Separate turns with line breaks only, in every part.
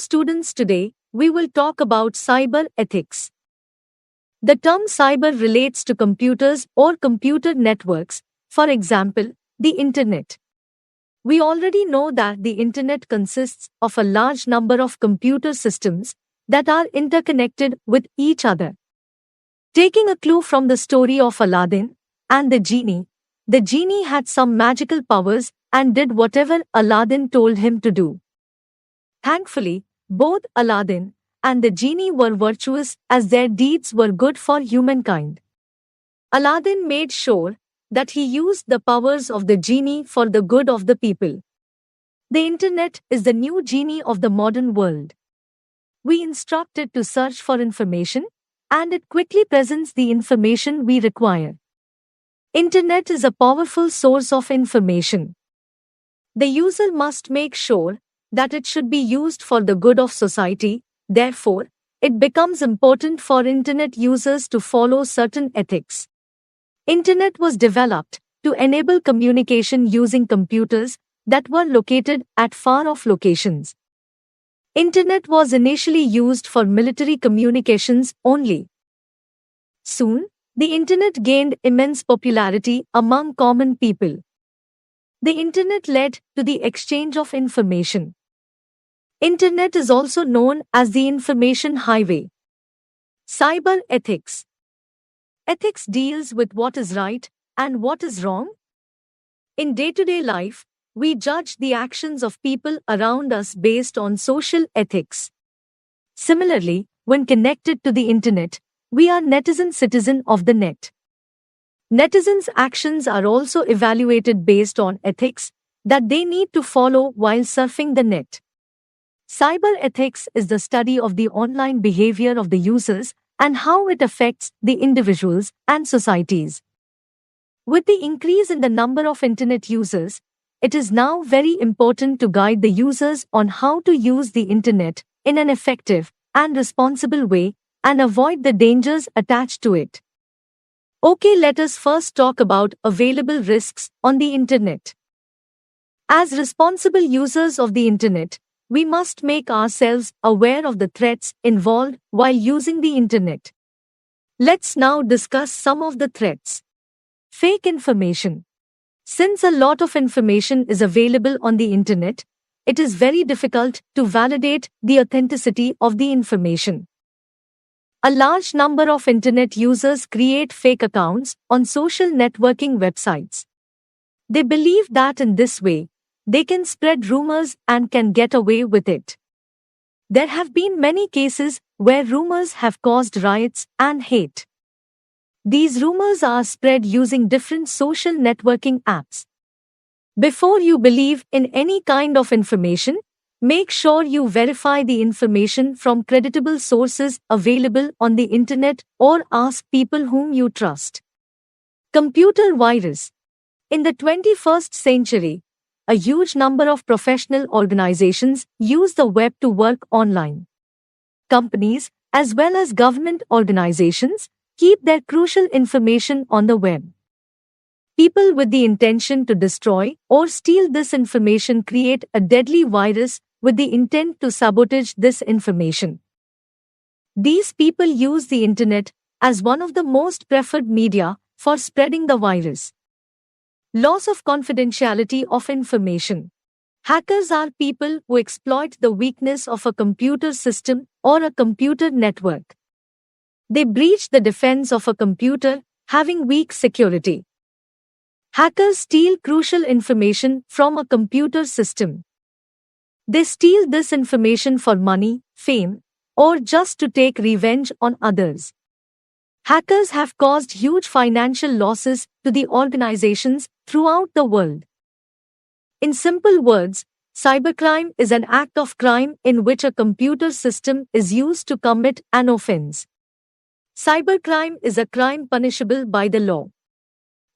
students, today we will talk about cyber ethics. The term cyber relates to computers or computer networks, for example, the Internet. We already know that the Internet consists of a large number of computer systems that are interconnected with each other. Taking a clue from the story of Aladdin and the genie had some magical powers and did whatever Aladdin told him to do. Thankfully, both Aladdin and the genie were virtuous as their deeds were good for humankind. Aladdin made sure that he used the powers of the genie for the good of the people. The Internet is the new genie of the modern world. We instruct it to search for information, and it quickly presents the information we require. Internet is a powerful source of information. The user must make sure that it should be used for the good of society. Therefore, it becomes important for Internet users to follow certain ethics. Internet was developed to enable communication using computers that were located at far-off locations. Internet was initially used for military communications only. Soon, the Internet gained immense popularity among common people. The Internet led to the exchange of information. Internet is also known as the information highway. Cyber ethics. Ethics deals with what is right and what is wrong. In day-to-day life, we judge the actions of people around us based on social ethics. Similarly, when connected to the Internet, we are netizen citizen of the net. Netizens' actions are also evaluated based on ethics that they need to follow while surfing the net. Cyber ethics is the study of the online behavior of the users and how it affects the individuals and societies. With the increase in the number of Internet users, it is now very important to guide the users on how to use the Internet in an effective and responsible way and avoid the dangers attached to it. Okay, let us first talk about available risks on the Internet. As responsible users of the Internet, we must make ourselves aware of the threats involved while using the Internet. Let's now discuss some of the threats. Fake information. Since a lot of information is available on the Internet, it is very difficult to validate the authenticity of the information. A large number of Internet users create fake accounts on social networking websites. They believe that in this way, they can spread rumors and can get away with it. There have been many cases where rumors have caused riots and hate. These rumors are spread using different social networking apps. Before you believe in any kind of information, make sure you verify the information from creditable sources available on the Internet or ask people whom you trust. Computer virus. In the 21st century, a huge number of professional organizations use the web to work online. Companies, as well as government organizations, keep their crucial information on the web. People with the intention to destroy or steal this information create a deadly virus with the intent to sabotage this information. These people use the Internet as one of the most preferred media for spreading the virus. Loss of confidentiality of information. Hackers are people who exploit the weakness of a computer system or a computer network. They breach the defense of a computer having weak security. Hackers steal crucial information from a computer system. They steal this information for money, fame, or just to take revenge on others. Hackers have caused huge financial losses to the organizations throughout the world. In simple words, cybercrime is an act of crime in which a computer system is used to commit an offense. Cybercrime is a crime punishable by the law.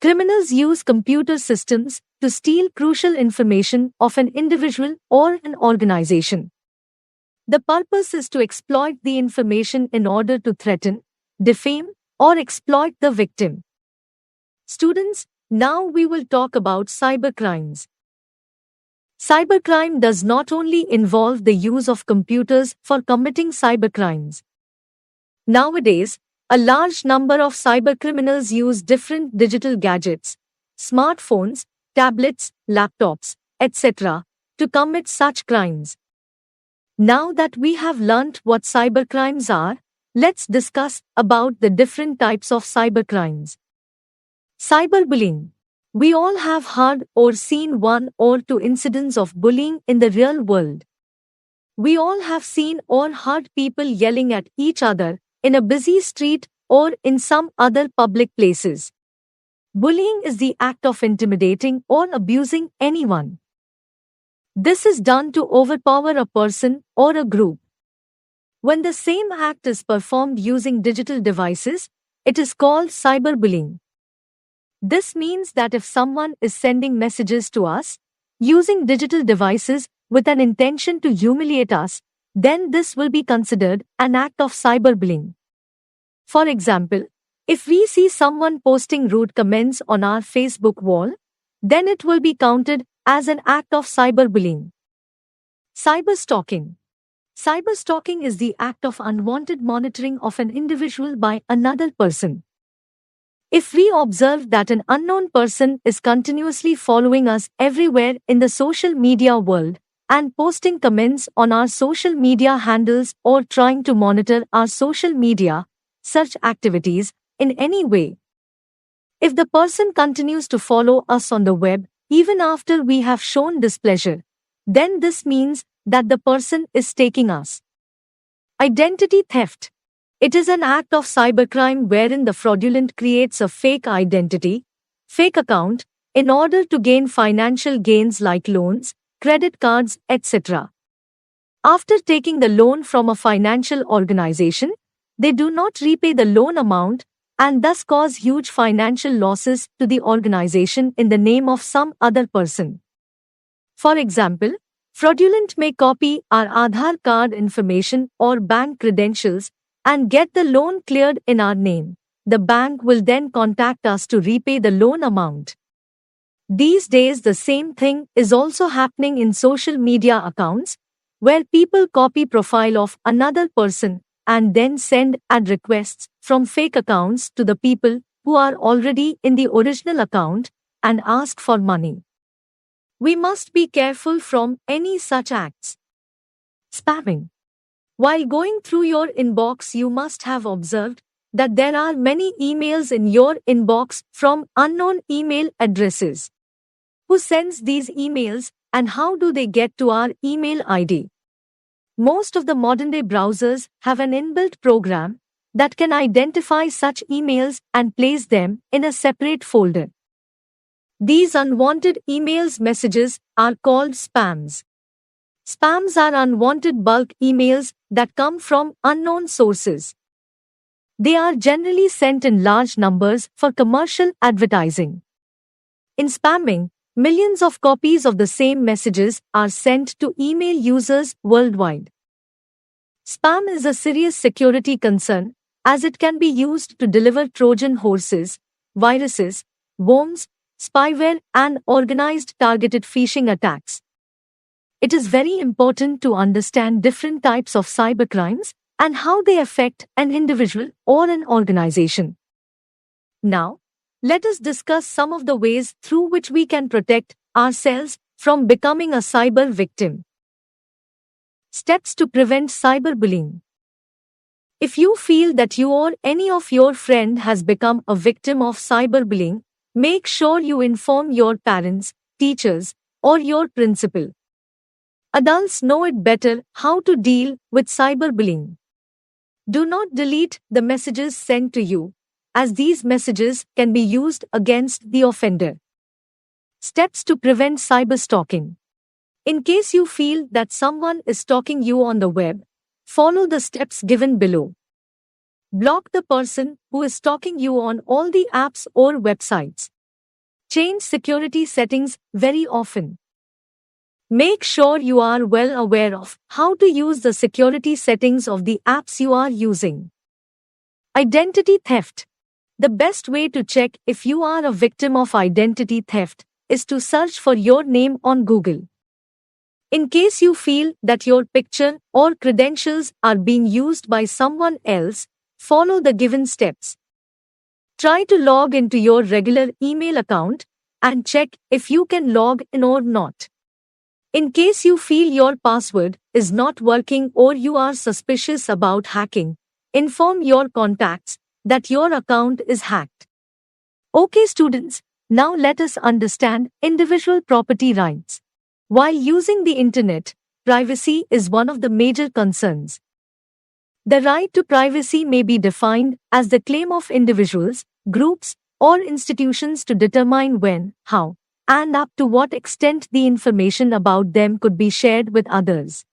Criminals use computer systems to steal crucial information of an individual or an organization. The purpose is to exploit the information in order to threaten, defame, or exploit the victim. Students, now we will talk about cybercrimes. Cybercrime does not only involve the use of computers for committing cybercrimes. Nowadays, a large number of cybercriminals use different digital gadgets, smartphones, tablets, laptops, etc., to commit such crimes. Now that we have learnt what cybercrimes are, let's discuss about the different types of cybercrimes. Cyberbullying. We all have heard or seen one or two incidents of bullying in the real world. We all have seen or heard people yelling at each other in a busy street or in some other public places. Bullying is the act of intimidating or abusing anyone. This is done to overpower a person or a group. When the same act is performed using digital devices, it is called cyberbullying. This means that if someone is sending messages to us using digital devices with an intention to humiliate us, then this will be considered an act of cyberbullying. For example, if we see someone posting rude comments on our Facebook wall, then it will be counted as an act of cyberbullying. Cyberstalking. Cyberstalking is the act of unwanted monitoring of an individual by another person. If we observe that an unknown person is continuously following us everywhere in the social media world and posting comments on our social media handles or trying to monitor our social media, search activities in any way. If the person continues to follow us on the web even after we have shown displeasure, then this means that the person is stalking us. Identity theft. It is an act of cybercrime wherein the fraudulent creates a fake identity, fake account, in order to gain financial gains like loans, credit cards, etc. After taking the loan from a financial organization, they do not repay the loan amount and thus cause huge financial losses to the organization in the name of some other person. For example, fraudulent may copy our Aadhaar card information or bank credentials and get the loan cleared in our name. The bank will then contact us to repay the loan amount. These days the same thing is also happening in social media accounts, where people copy profile of another person and then send ad requests from fake accounts to the people who are already in the original account and ask for money. We must be careful from any such acts. Spamming. While going through your inbox, you must have observed that there are many emails in your inbox from unknown email addresses. Who sends these emails and how do they get to our email ID? Most of the modern-day browsers have an inbuilt program that can identify such emails and place them in a separate folder. These unwanted emails messages are called spams. Spams are unwanted bulk emails that come from unknown sources. They are generally sent in large numbers for commercial advertising. In spamming, millions of copies of the same messages are sent to email users worldwide. Spam is a serious security concern as it can be used to deliver Trojan horses, viruses, worms, spyware, and organized targeted phishing attacks. It is very important to understand different types of cybercrimes and how they affect an individual or an organization. Now, let us discuss some of the ways through which we can protect ourselves from becoming a cyber victim. Steps to prevent cyberbullying. If you feel that you or any of your friend has become a victim of cyberbullying, make sure you inform your parents, teachers, or your principal. Adults know it better how to deal with cyberbullying. Do not delete the messages sent to you, as these messages can be used against the offender. Steps to prevent cyberstalking. In case you feel that someone is stalking you on the web, follow the steps given below. Block the person who is stalking you on all the apps or websites. Change security settings very often. Make sure you are well aware of how to use the security settings of the apps you are using. Identity theft. The best way to check if you are a victim of identity theft is to search for your name on Google. In case you feel that your picture or credentials are being used by someone else, follow the given steps. Try to log into your regular email account and check if you can log in or not. In case you feel your password is not working or you are suspicious about hacking, inform your contacts that your account is hacked. Okay, students, now let us understand individual property rights. While using the internet, privacy is one of the major concerns. The right to privacy may be defined as the claim of individuals, groups, or institutions to determine when, how, and up to what extent the information about them could be shared with others.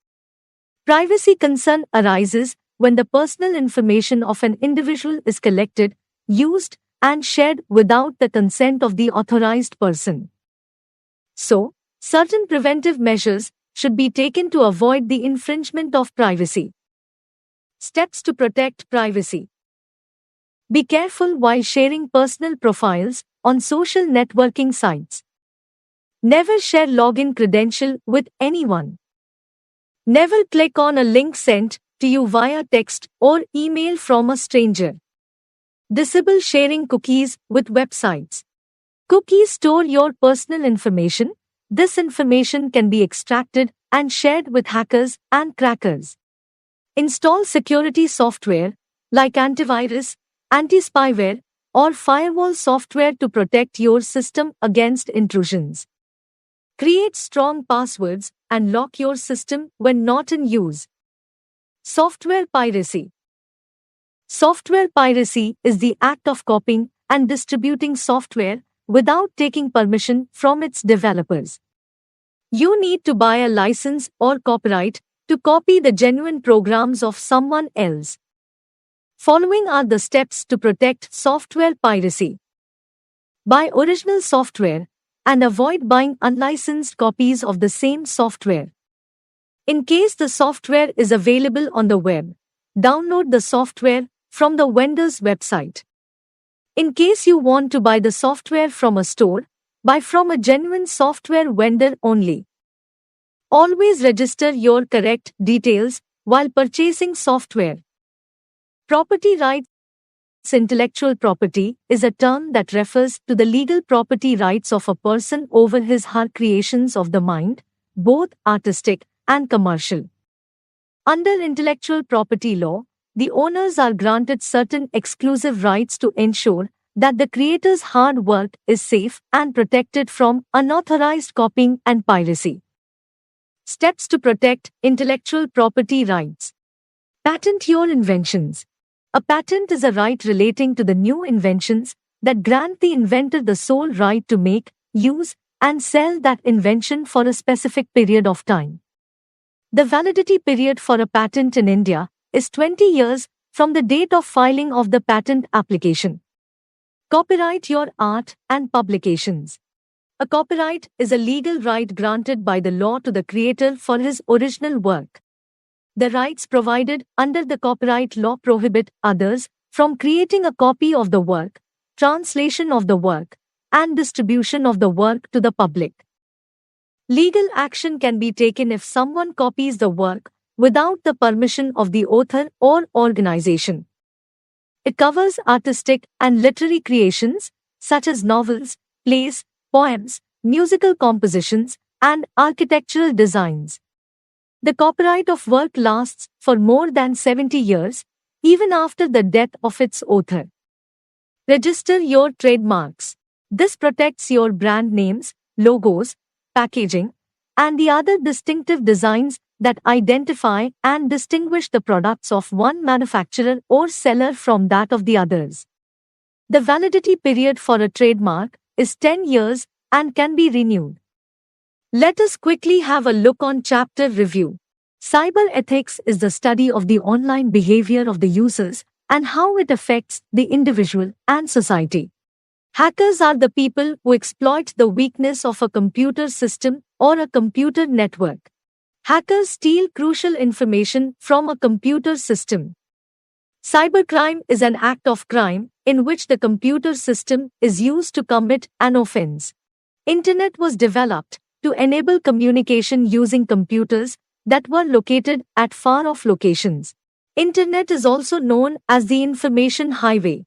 Privacy concern arises when the personal information of an individual is collected, used, and shared without the consent of the authorized person. So, certain preventive measures should be taken to avoid the infringement of privacy. Steps to protect privacy. Be careful while sharing personal profiles on social networking sites. Never share login credential with anyone. Never click on a link sent to you via text or email from a stranger. Disable sharing cookies with websites. Cookies store your personal information. This information can be extracted and shared with hackers and crackers. Install security software like antivirus, anti-spyware, or firewall software to protect your system against intrusions. Create strong passwords and lock your system when not in use. Software piracy. Software piracy is the act of copying and distributing software without taking permission from its developers. You need to buy a license or copyright to copy the genuine programs of someone else. Following are the steps to protect software piracy. Buy original software and avoid buying unlicensed copies of the same software. In case the software is available on the web, download the software from the vendor's website. In case you want to buy the software from a store, buy from a genuine software vendor only. Always register your correct details while purchasing software. Property rights. Intellectual property is a term that refers to the legal property rights of a person over his/her creations of the mind, both artistic and commercial. Under intellectual property law, the owners are granted certain exclusive rights to ensure that the creator's hard work is safe and protected from unauthorized copying and piracy. Steps to protect intellectual property rights. Patent your inventions. A patent is a right relating to the new inventions that grant the inventor the sole right to make, use, and sell that invention for a specific period of time. The validity period for a patent in India is 20 years from the date of filing of the patent application. Copyright your art and publications. A copyright is a legal right granted by the law to the creator for his original work. The rights provided under the copyright law prohibit others from creating a copy of the work, translation of the work, and distribution of the work to the public. Legal action can be taken if someone copies the work without the permission of the author or organization. It covers artistic and literary creations such as novels, plays, poems, musical compositions, and architectural designs. The copyright of work lasts for more than 70 years, even after the death of its author. Register your trademarks. This protects your brand names, logos, packaging, and the other distinctive designs that identify and distinguish the products of one manufacturer or seller from that of the others. The validity period for a trademark is 10 years and can be renewed. Let us quickly have a look on chapter review. Cyber ethics is the study of the online behavior of the users and how it affects the individual and society. Hackers are the people who exploit the weakness of a computer system or a computer network. Hackers steal crucial information from a computer system. Cybercrime is an act of crime in which the computer system is used to commit an offense. Internet was developed to enable communication using computers that were located at far-off locations. Internet is also known as the information highway.